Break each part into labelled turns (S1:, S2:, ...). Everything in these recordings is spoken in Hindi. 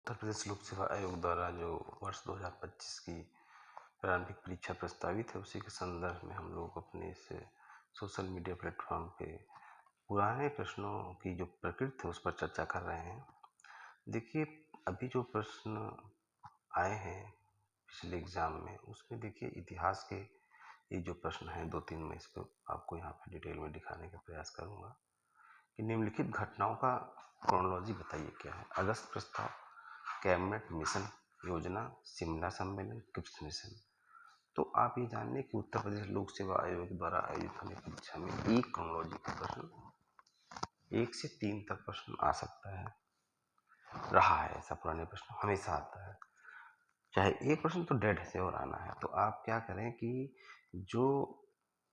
S1: उत्तर प्रदेश लोक सेवा आयोग द्वारा जो वर्ष 2025 की प्रारंभिक परीक्षा प्रस्तावित है, उसी के संदर्भ में हम लोग अपने इस सोशल मीडिया प्लेटफॉर्म पे पुराने प्रश्नों की जो प्रकृति है उस पर चर्चा कर रहे हैं। देखिए, अभी जो प्रश्न आए हैं पिछले एग्जाम में, उसमें देखिए इतिहास के ये जो प्रश्न हैं 2-3 मैं इसको आपको यहाँ पे डिटेल में दिखाने का प्रयास करूँगा कि निम्नलिखित घटनाओं का क्रोनोलॉजी बताइए क्या है। अगस्त प्रस्ताव, कैबिनेट मिशन योजना, शिमला सम्मेलन, क्रिप्स मिशन। तो आप ये जानिए कि उत्तर प्रदेश लोक सेवा आयोग द्वारा आयोजित होने की परीक्षा में एक क्रोनोलॉजी का प्रश्न 1 से 3 तक प्रश्न आ सकता है, रहा है ऐसा। पुराने प्रश्न हमेशा आता है, चाहे एक प्रश्न तो डेढ़ से और आना है। तो आप क्या करें कि जो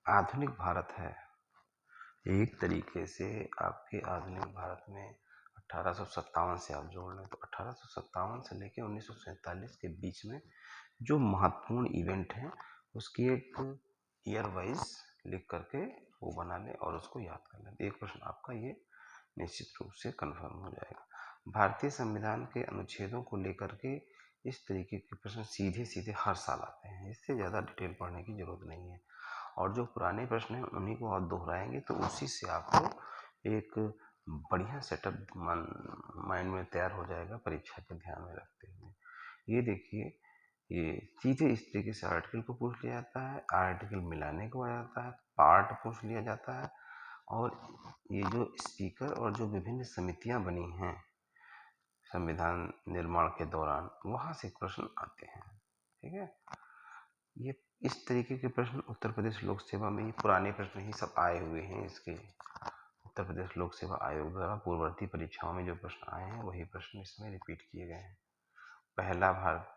S1: आधुनिक भारत है, एक तरीके से आपके आधुनिक भारत में 1857 से आप जोड़ लें तो 1857 से लेकर 1947 के बीच में जो महत्वपूर्ण इवेंट हैं उसकी एक ईयर वाइज लिख करके वो बना लें और उसको याद कर लें। एक प्रश्न आपका ये निश्चित रूप से कंफर्म हो जाएगा। भारतीय संविधान के अनुच्छेदों को लेकर के इस तरीके के प्रश्न सीधे सीधे हर साल आते हैं, इससे ज़्यादा डिटेल पढ़ने की जरूरत नहीं है। और जो पुराने प्रश्न हैं उन्हीं को आप दोहराएंगे तो उसी से आपको एक बढ़िया सेटअप माइंड में तैयार हो जाएगा परीक्षा के ध्यान में रखते हुए। ये देखिए, ये सीधे इस तरीके से आर्टिकल को पूछ लिया जाता है, आर्टिकल मिलाने को आ जाता है, पार्ट पूछ लिया जाता है, और ये जो स्पीकर और जो विभिन्न समितियां बनी हैं संविधान निर्माण के दौरान, वहां से प्रश्न आते हैं। ठीक है, ये इस तरीके के प्रश्न उत्तर प्रदेश लोक सेवा में, ये पुराने प्रश्न ही सब आए हुए हैं। इसके उत्तर प्रदेश लोक सेवा आयोग द्वारा पूर्ववर्ती परीक्षाओं में जो प्रश्न आए हैं वही प्रश्न इसमें रिपीट किए गए हैं। पहला भारत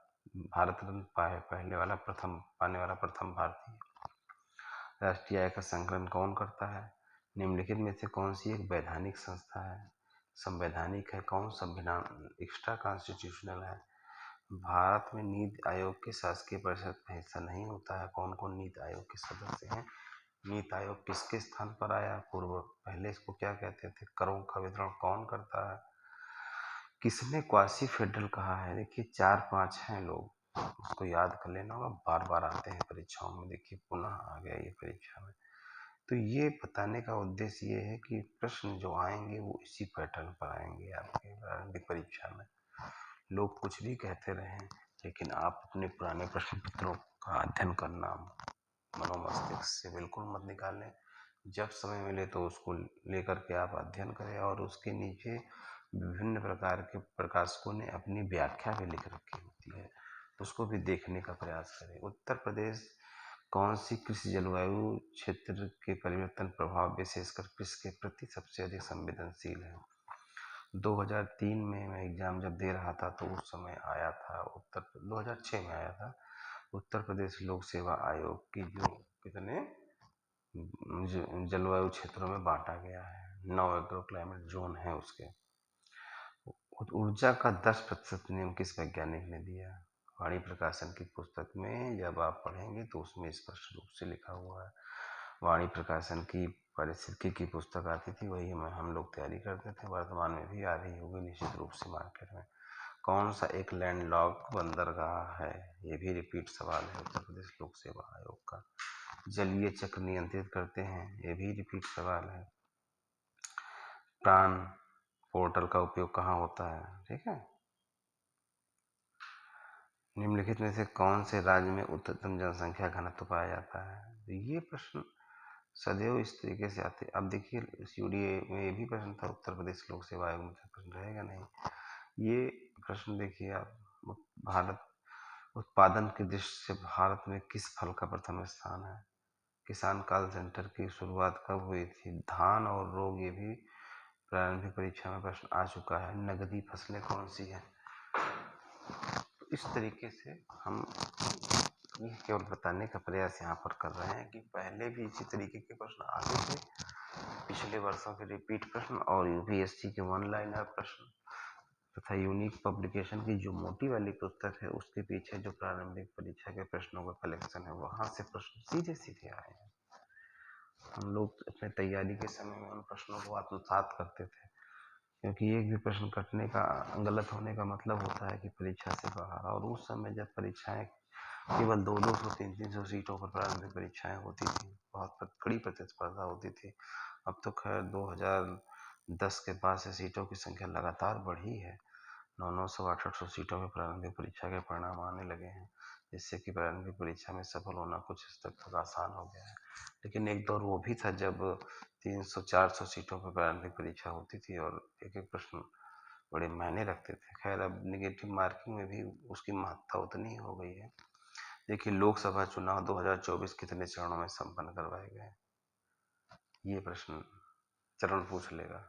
S1: रत्न पहले वाला प्रथम पाने वाला प्रथम भारतीय। राष्ट्रीय आय का संकलन कौन करता है? निम्नलिखित में से कौन सी एक वैधानिक संस्था है? संवैधानिक है कौन? संविधान एक्स्ट्रा कॉन्स्टिट्यूशनल है। भारत में नीति आयोग के शासकीय परिषद का हिस्सा नहीं होता है। कौन कौन नीति आयोग के सदस्य हैं? नीति आयोग किसके स्थान पर आया? पूर्व पहले इसको क्या कहते थे? करों का वितरण कौन करता है? किसने क्वासी फेडरल कहा है? देखिए 4-5 हैं लोग, उसको याद कर लेना होगा, बार बार आते हैं परीक्षाओं में। देखिए पुनः आ गया ये परीक्षा में। तो ये बताने का उद्देश्य ये है कि प्रश्न जो आएंगे वो इसी पैटर्न पर आएंगे आपके प्रारंभिक परीक्षा में। लोग कुछ भी कहते रहें, लेकिन आप अपने पुराने प्रश्न पत्रों का अध्ययन करना मनोमस्तिष्क से बिल्कुल मत निकालें। जब समय मिले तो उसको लेकर के आप अध्ययन करें, और उसके नीचे विभिन्न प्रकार के प्रकाशकों ने अपनी व्याख्या भी लिख रखी होती है, तो उसको भी देखने का प्रयास करें। उत्तर प्रदेश कौन सी कृषि जलवायु क्षेत्र के परिवर्तन प्रभाव विशेषकर कृषि के प्रति सबसे अधिक संवेदनशील है? 2003 में मैं एग्जाम जब दे रहा था तो उस समय आया था 2006 में आया था उत्तर प्रदेश लोक सेवा आयोग की जो कितने जलवायु क्षेत्रों में बांटा गया है, 9 एग्रो क्लाइमेट जोन है उसके। ऊर्जा का 10% नियम किस वैज्ञानिक ने दिया? वाणी प्रकाशन की पुस्तक में जब आप पढ़ेंगे तो उसमें स्पष्ट रूप से लिखा हुआ है। वाणी प्रकाशन की पारिस्थितिकी की पुस्तक आती थी, वही हम लोग तैयारी करते थे। वर्तमान में भी आ रही होगी निश्चित रूप से मार्केट में। कौन सा एक लैंडलॉक बंदरगाह है? ये भी रिपीट सवाल है उत्तर प्रदेश लोक सेवा आयोग का। जलीय चक्र नियंत्रित करते हैं, ये भी रिपीट सवाल है। प्राण पोर्टल का उपयोग कहाँ होता है? ठीक है। निम्नलिखित में से कौन से राज्य में उच्चतम जनसंख्या घनत्व पाया जाता है? तो ये प्रश्न सदैव इस तरीके से आते। अब देखिए इस यूडीए में ये भी प्रश्न था, उत्तर प्रदेश लोक सेवा आयोग में प्रश्न रहेगा नहीं। ये प्रश्न देखिए आप, भारत उत्पादन की दृष्टि से भारत में किस फल का प्रथम स्थान है? किसान कॉल सेंटर की शुरुआत कब हुई थी? धान और रोग, ये भी प्रारंभिक परीक्षा में प्रश्न आ चुका है। नगदी फसलें कौन सी हैं? तो इस तरीके से हम ये केवल बताने का प्रयास यहाँ पर कर रहे हैं कि पहले भी इसी तरीके के प्रश्न आते थे, पिछले वर्षों के रिपीट प्रश्न और यूपीएससी के वन लाइनर प्रश्न तथा यूनिक पब्लिकेशन की जो मोटी वाली पुस्तक है उसके पीछे जो प्रारंभिक परीक्षा के प्रश्नों का कलेक्शन है, वहां से प्रश्न सीधे सीधे आए हैं। हम लोग अपने तैयारी के समय में उन प्रश्नों को आत्मसात करते थे, क्योंकि एक भी प्रश्न कटने का, गलत होने का मतलब होता है कि परीक्षा से बाहर। और उस समय जब परीक्षाएं केवल 200 300 सीटों पर प्रारंभिक परीक्षाएं होती थी, बहुत कड़ी प्रतिस्पर्धा होती थी। अब तो खैर 2010 के बाद से सीटों की संख्या लगातार बढ़ी है। 900 800 सीटों में प्रारंभिक परीक्षा के परिणाम आने लगे हैं, जिससे कि प्रारंभिक परीक्षा में सफल होना कुछ हद तक आसान हो गया है। लेकिन एक दौर वो भी था जब 300 400 सीटों पर प्रारंभिक परीक्षा होती थी और एक एक प्रश्न बड़े मायने रखते थे। खैर अब निगेटिव मार्किंग में भी उसकी महत्ता उतनी ही हो गई है। देखिए, लोकसभा चुनाव 2024 कितने चरणों में संपन्न करवाए गए, ये प्रश्न चरण पूछ लेगा।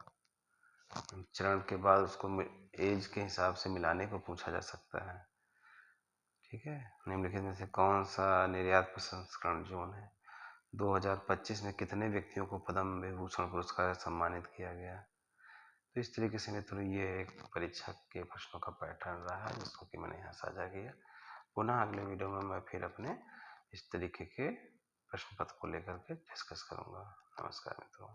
S1: चरण के बाद उसको एज के हिसाब से मिलाने को पूछा जा सकता है। ठीक है। निम्नलिखित में से कौन सा निर्यात प्रसंस्करण जोन है? 2025 में कितने व्यक्तियों को पद्म विभूषण पुरस्कार से सम्मानित किया गया? तो इस तरीके से मित्रों ये एक परीक्षा के प्रश्नों का पैटर्न रहा है, जिसको कि मैंने यहाँ साझा किया। पुनः अगले वीडियो में मैं फिर अपने इस तरीके के प्रश्न पत्र को लेकर के डिस्कस करूंगा। नमस्कार मित्रों।